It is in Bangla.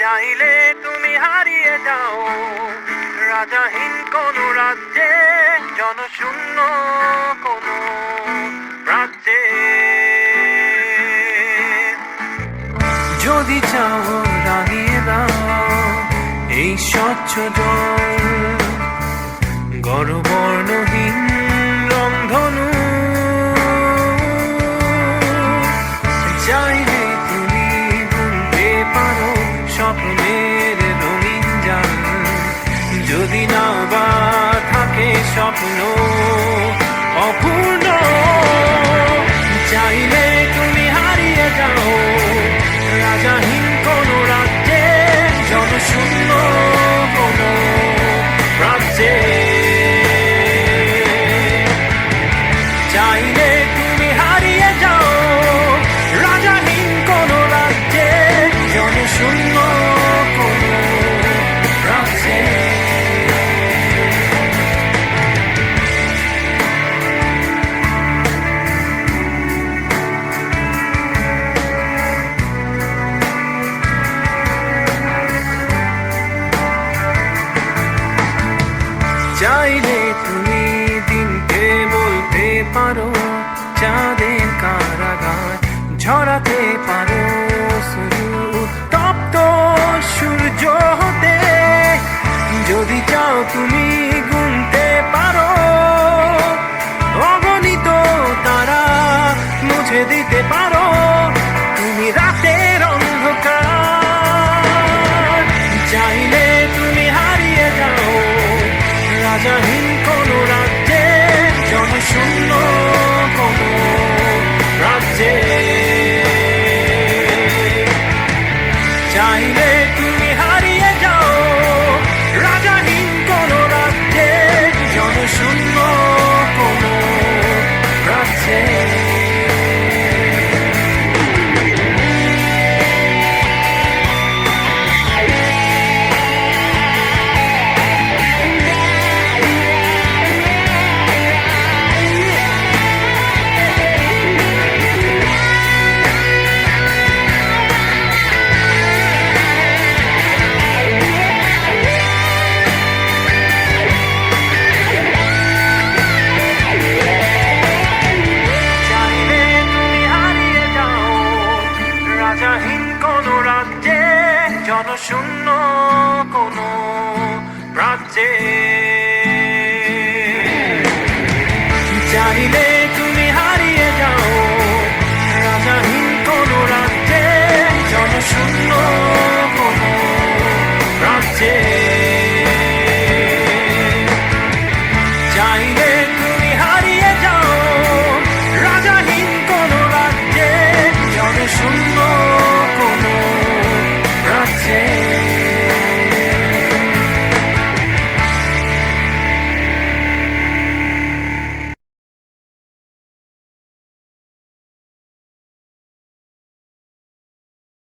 চাইলে তুমি হারিয়ে যাও রাজাহীন কোনো রাজ্যে, জনশূন্য কোনো রাজ্যে। যদি চাও রাঙিয়ে দাও এই স্বচ্ছ জল, গড়বর্ণহীন রংধনু। চাইলে তুমি বুনতে পারো স্বপ্নের রঙিন জাল, যদি না বা থাকে স্বপ্ন অপূর্ণ। চাইলে তুমি হারিয়ে যাও রাজাহীন কোনো রাজ্যে, জনশূন্য কোনো রাজ্যে। চাইলে তুমি হারিয়ে যাও রাজাহীন কোনো রাজ্যে, জনশূন্য কোনো রাজ্যে। চাইলে তুমি দিনকে বলতে পারো চাঁদের কারাগার, ঝরাতে পারো শুধু উত্তপ্ত সূর্য হতে। যদি চাও তুমি গুনতে পারো অগণিত তারা, মুছে দিতে পারো তুমি রাতের অন্ধকার। চাইলে তুমি হারিয়ে যাও রাজাহীন কোনো রাজ্যে, জনশূন্য কোনো রাজ্যে। চাইলে তুমি হারিয়ে যাও রাজাহীন কোনো রাজ্যে, জনশূন্য কোনো রাজ্যে। রাজাহীন কোনো রাজ্যে, জনশূন্য কোনো রাজ্যে।